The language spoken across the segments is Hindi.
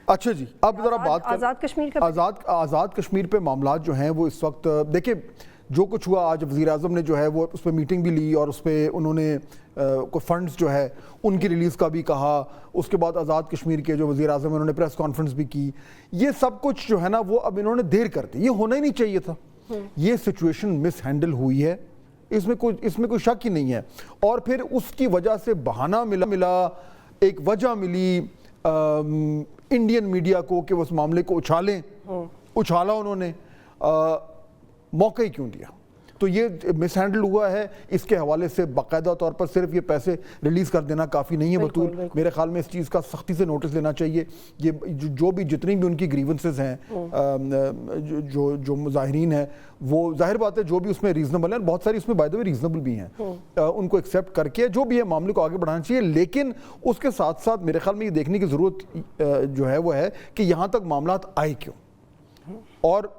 अच्छा जी, अब जरा बात आज़ाद कश्मीर का आज़ाद कश्मीर पे मामलात जो हैं वो इस वक्त देखिए, जो कुछ हुआ आज वज़ीर आज़म ने जो है वो उस पर मीटिंग भी ली और उस पर उन्होंने कोई फंड्स जो है उनकी रिलीज़ का भी कहा। उसके बाद आज़ाद कश्मीर के जो वज़ीर आज़म उन्होंने प्रेस कॉन्फ्रेंस भी की। ये सब कुछ जो है ना वो अब इन्होंने देर कर दी, ये होना ही नहीं चाहिए था। ये सिचुएशन मिस हैंडल हुई है, इसमें कोई शक ही नहीं है। और फिर उसकी वजह से बहाना मिला एक वजह मिली इंडियन मीडिया को कि उस मामले को उछाला उन्होंने, मौका ही क्यों दिया। तो ये मिसहैंडल हुआ है। इसके हवाले से बाकायदा तौर पर सिर्फ ये पैसे रिलीज़ कर देना काफ़ी नहीं है बतूल, मेरे ख्याल में इस चीज़ का सख्ती से नोटिस लेना चाहिए। ये जो भी जितनी भी उनकी ग्रीवेंसेस हैं, जो मुजाहिरीन हैं, वो जाहिर बात है जो भी उसमें रीज़नेबल है, बहुत सारी उसमें बाय द वे रीज़नेबल भी हैं, उनको एक्सेप्ट करके जो भी है मामले को आगे बढ़ाना चाहिए। लेकिन उसके साथ साथ मेरे ख्याल में ये देखने की ज़रूरत जो है वो है कि यहाँ तक मामलात आए क्यों, और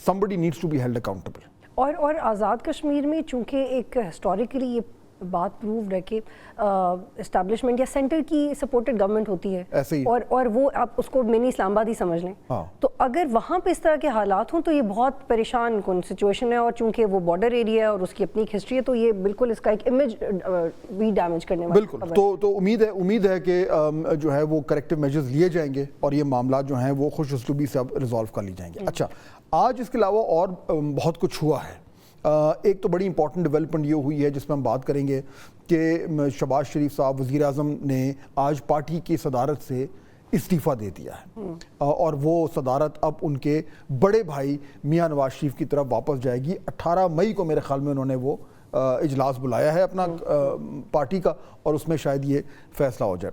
somebody needs to be held accountable। और आज़ाद कश्मीर में चूँकि एक हिस्टोरिकली ये बात प्रूव्ड है कि इस्टेब्लिशमेंट या सेंटर की सपोर्टेड गवर्नमेंट होती है ऐसे ही, और वो आप उसको मिनी इस्लामाबाद ही समझ लें। तो अगर वहाँ पे इस तरह के हालात हों तो ये बहुत परेशान कुन सिचुएशन है, और चूँकि वो बॉर्डर एरिया है और उसकी अपनी एक हिस्ट्री है, तो ये बिल्कुल इसका एक इमेज भी डैमेज करने वाला। बिल्कुल। तो उम्मीद है कि जो है वो करेक्टिव मेजर्स लिए जाएंगे और ये मामला जो हैं वो खुश उसलूबी से अब रिजॉल्व कर ली जाएंगे। अच्छा, आज इसके अलावा और बहुत कुछ हुआ है। एक तो बड़ी इंपॉर्टेंट डेवलपमेंट ये हुई है जिसमें हम बात करेंगे कि शहबाज शरीफ साहब वज़ीर आज़म ने आज पार्टी की सदारत से इस्तीफ़ा दे दिया है, और वो सदारत अब उनके बड़े भाई मियां नवाज शरीफ की तरफ वापस जाएगी। 18 मई को मेरे ख्याल में उन्होंने वो इजलास बुलाया है अपना पार्टी का, और उसमें शायद ये फैसला हो जाए।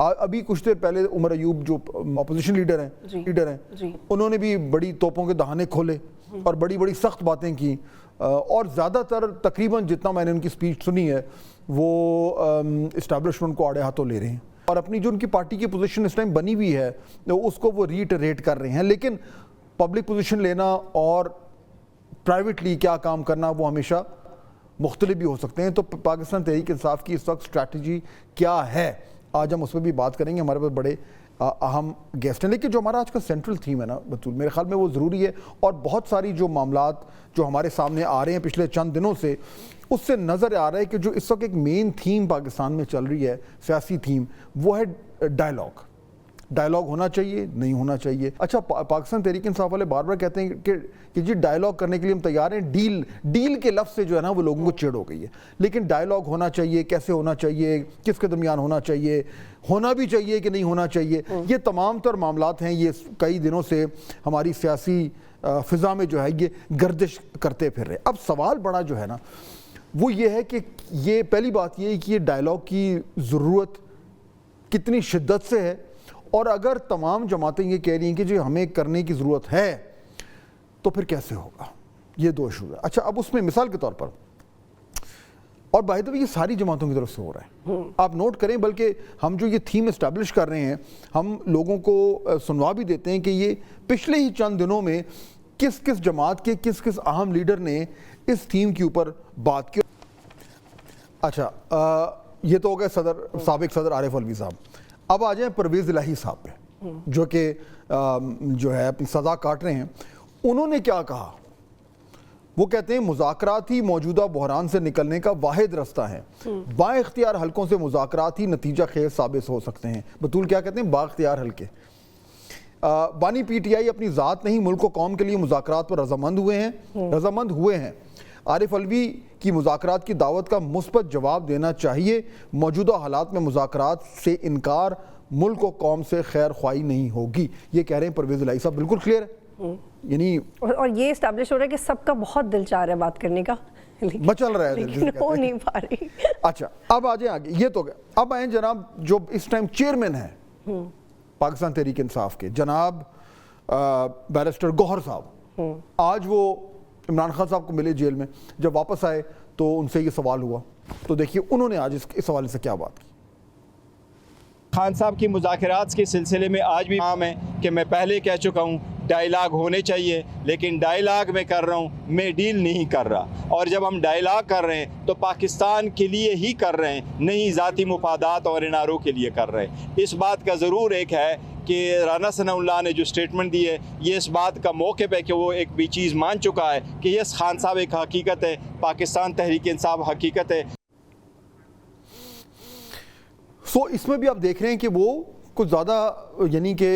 अभी कुछ देर पहले उमर अयूब जो अपोजिशन लीडर हैं उन्होंने भी बड़ी तोपों के दहाने खोले और बड़ी बड़ी सख्त बातें की, और ज़्यादातर तकरीबन जितना मैंने उनकी स्पीच सुनी है वो इस्टेब्लिशमेंट को आड़े हाथों ले रहे हैं, और अपनी जो उनकी पार्टी की पोजीशन इस टाइम बनी हुई है उसको वो रीइटरेट कर रहे हैं। लेकिन पब्लिक पोजीशन लेना और प्राइवेटली क्या काम करना वो हमेशा मुख्तलिफ भी हो सकते हैं। तो पाकिस्तान तहरीक इंसाफ की इस वक्त स्ट्रैटेजी क्या है, आज हम उस पर भी बात करेंगे। हमारे पास बड़े अहम गेस्ट हैं, लेकिन जो हमारा आज का सेंट्रल थीम है ना बतूल, मेरे ख्याल में वो ज़रूरी है, और बहुत सारी जो मामलात जो हमारे सामने आ रहे हैं पिछले चंद दिनों से, उससे नज़र आ रहा है कि जो इस वक्त एक मेन थीम पाकिस्तान में चल रही है, सियासी थीम, वो है डायलॉग होना चाहिए, नहीं होना चाहिए। अच्छा, पाकिस्तान तहरीक इंसाफ वाले बार बार कहते हैं कि जी डायलॉग करने के लिए हम तैयार हैं, डील के लफ्ज़ से जो है ना वो लोगों को चिढ़ हो गई है। लेकिन डायलॉग होना चाहिए, कैसे होना चाहिए, किसके दरमियान होना चाहिए, होना भी चाहिए कि नहीं होना चाहिए, ये तमाम तर मामलात हैं। ये कई दिनों से हमारी सियासी फ़िज़ा में जो है ये गर्दिश करते फिर रहे। अब सवाल बड़ा जो है ना वो ये है कि ये पहली बात ये है कि ये डायलॉग की ज़रूरत कितनी शिद्दत से है, और अगर तमाम जमातें ये कह रही हैं कि जी हमें करने की ज़रूरत है तो फिर कैसे होगा। ये दो इशू है। अच्छा, अब उसमें मिसाल के तौर पर, और बाय द वे ये सारी जमातों की तरफ से हो रहा है, आप नोट करें, बल्कि हम जो ये थीम इस्टेब्लिश कर रहे हैं हम लोगों को सुनवा भी देते हैं कि ये पिछले ही चंद दिनों में किस किस जमात के किस किस अहम लीडर ने इस थीम के ऊपर बात की। अच्छा, ये तो हो गए साबिक सदर आरिफ अलवी साहब। अब आ जाए परवेज़ इलाही साहब पे, जो कि जो है अपनी सज़ा काट रहे हैं। उन्होंने क्या कहा, वो कहते हैं मुज़ाकरात ही मौजूदा बहरान से निकलने का वाहिद रास्ता है, बाइख्तियार हलकों से मुज़ाकरात ही नतीजा खेज साबित हो सकते हैं। बतूल क्या कहते हैं, बाइख्तियार हलके। बानी पीटीआई अपनी ज़ात नहीं मुल्क व कौम के लिए मुज़ाकरात पर रजामंद हुए हैं। आरिफ अलवी की मुज़ाकरात की दावत का मुस्बत जवाब देना चाहिए। मौजूदा हालात में मुज़ाकरात से इनकार मुल्क व कौम से खैर ख्वाही नहीं होगी, ये कह रहे हैं परवेज़ इलाही साहब। बिल्कुल क्लियर है, यानी और ये इस्टेब्लिश हो रहा है कि सबका बहुत दिल चाह रहा है बात करने का, मचल रहा है, लेकिन हो नहीं पा रही। अच्छा, अब आ जाए आगे, ये तो गया। अब आए जनाब जो इस टाइम चेयरमैन है पाकिस्तान तहरीक इंसाफ के, जनाब बैरिस्टर गौहर साहब। आज वो इमरान खान साहब को मिले जेल में, जब वापस आए तो उनसे ये सवाल हुआ, तो देखिए उन्होंने आज इस हवाले से क्या बात की। खान साहब की मुज़ाकरात के सिलसिले में आज भी आम है कि मैं पहले कह चुका हूँ डायलॉग होने चाहिए, लेकिन डायलॉग मैं कर रहा हूँ, मैं डील नहीं कर रहा। और जब हम डायलॉग कर रहे हैं तो पाकिस्तान के लिए ही कर रहे हैं, नहीं ज़ाती मुफादात और इनारों के लिए कर रहे हैं। इस बात का ज़रूर एक है कि राना सनाउल्लाह ने जो स्टेटमेंट दी है ये इस बात का मौके पे कि वो एक भी चीज़ मान चुका है कि यस खान साहब एक हकीकत है, पाकिस्तान तहरीक इंसाफ हकीकत है। सो इसमें भी आप देख रहे हैं कि वो कुछ ज़्यादा यानी कि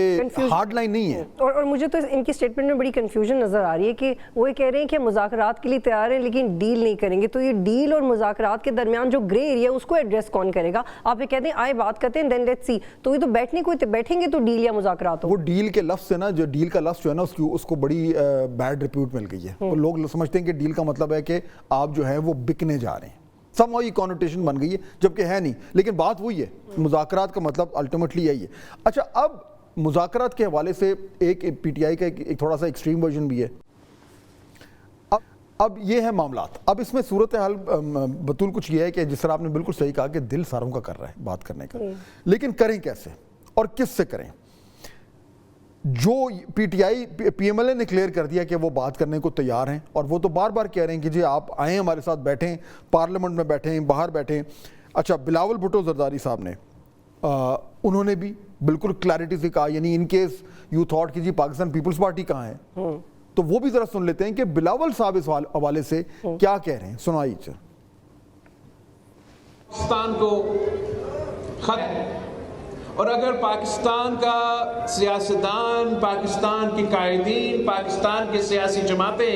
हार्ड लाइन नहीं है। और मुझे तो इनकी स्टेटमेंट में बड़ी कंफ्यूजन नज़र आ रही है कि वो ये कह रहे हैं कि मुज़ाकरात के लिए तैयार हैं लेकिन डील नहीं करेंगे। तो ये डील और मुज़ाकरात के दरमियान जो ग्रे एरिया है उसको एड्रेस कौन करेगा? आप ये कहते हैं आए बात करते हैं देन लेट्स सी, तो ये तो बैठने को बैठेंगे तो डील या मुज़ाकरात हो। वो डील के लफ्ज़ से ना, जो डील का लफ्ज़ जो है ना उसको बड़ी बैड रिप्यूट मिल गई है। वो लोग समझते हैं कि डील का मतलब है कि आप जो है वो बिकने जा रहे हैं, समहाउ ये कॉनोटेशन बन गई है, जबकि है नहीं। लेकिन बात वही है, मुज़ाकरात का मतलब अल्टीमेटली यही है। अच्छा, अब मुज़ाकरात के हवाले से एक पीटीआई का एक थोड़ा सा एक्सट्रीम वर्जन भी है। अब ये है मामलात। अब इसमें सूरत हाल बतूल कुछ ये है कि जिस तरह आपने बिल्कुल सही कहा कि दिल सारों का कर रहा है बात करने का, लेकिन करें कैसे और किससे करें? जो पीटीआई पीएमएलए ने क्लियर कर दिया कि वो बात करने को तैयार हैं और वो तो बार बार कह रहे हैं कि जी आप आएँ हमारे साथ बैठें, पार्लियामेंट में बैठें, बाहर बैठें। अच्छा, बिलावल भुट्टो जरदारी साहब ने उन्होंने भी बिल्कुल क्लैरिटी से कहा, यानी इन केस यू थॉट कि जी पाकिस्तान पीपल्स पार्टी कहाँ है, तो वो भी जरा सुन लेते हैं कि बिलावल साहब इस हवाले से क्या कह रहे हैं। सुनाइए। पाकिस्तान को खत, और अगर पाकिस्तान का सियासतदान, पाकिस्तान के कायदीन, पाकिस्तान के सियासी जमातें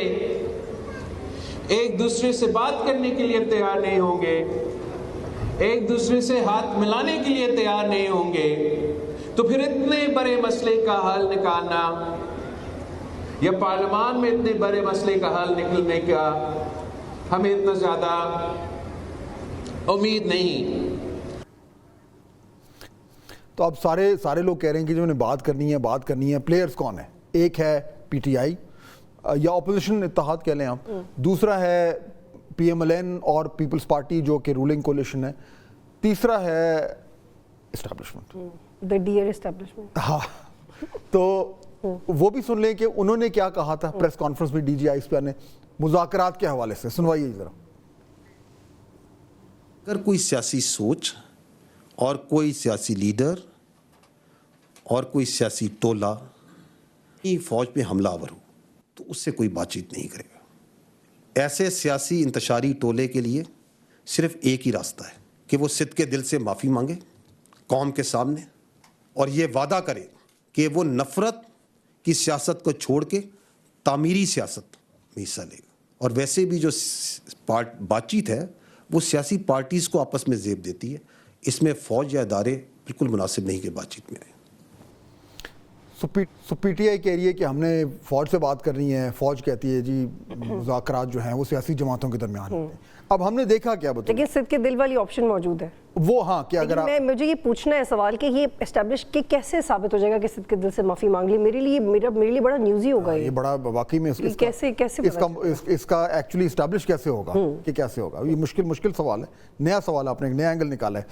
एक दूसरे से बात करने के लिए तैयार नहीं होंगे, एक दूसरे से हाथ मिलाने के लिए तैयार नहीं होंगे, तो फिर इतने बड़े मसले का हल निकालना या पार्लियामान में इतने बड़े मसले का हल निकलने का हमें इतना ज़्यादा उम्मीद नहीं। तो अब सारे लोग कह रहे हैं कि जो उन्हें बात करनी है। प्लेयर्स कौन है? एक है पीटीआई या अपोजिशन इत्तेहाद कह लें आप, दूसरा है पीएमएलएन और पीपल्स पार्टी जो कि रूलिंग कोलिशन है, तीसरा है एस्टैब्लिशमेंट, द डियर एस्टैब्लिशमेंट। हाँ, तो वो भी सुन लें कि उन्होंने क्या कहा था प्रेस कॉन्फ्रेंस में डीजीआई पर ने मुज़ाकरात के हवाले से। सुनवाइए जरा। अगर कोई सियासी सोच और कोई सियासी लीडर और कोई सियासी टोला फौज पे हमलावर हो तो उससे कोई बातचीत नहीं करेगा। ऐसे सियासी इंतशारी टोले के लिए सिर्फ एक ही रास्ता है कि वो सिद्ध के दिल से माफ़ी मांगे कौम के सामने और ये वादा करे कि वो नफ़रत की सियासत को छोड़ के तामीरी सियासत में हिस्सा लेगा। और वैसे भी जो बातचीत है वो सियासी पार्टीज़ को आपस में ज़ेब देती है, इसमें फ़ौज या इदारे बिल्कुल मुनासिब नहीं कि बातचीत में आए। सो पीटीआई कह रही है कि हमने फ़ौज से बात करनी है, फ़ौज कहती है जी मुज़ाकरात जो हैं वो सियासी जमातों के दरमियान होते हैं। अब हमने देखा क्या बताओ, लेकिन सिद्ध के दिल वाली ऑप्शन मौजूद है वो। हाँ, कि अगर मुझे ये पूछना है सवाल कि ये एस्टैब्लिश कि कैसे साबित हो जाएगा कि सिद्ध के दिल से माफ़ी मांग ली? मेरे लिए बड़ा न्यूज़ी होगा ये बड़ा वाकई में कैसे इसका एक्चुअली एस्टैब्लिश कैसे होगा कि कैसे होगा? ये मुश्किल सवाल है, नया सवाल, आपने एक नया एंगल निकाला है।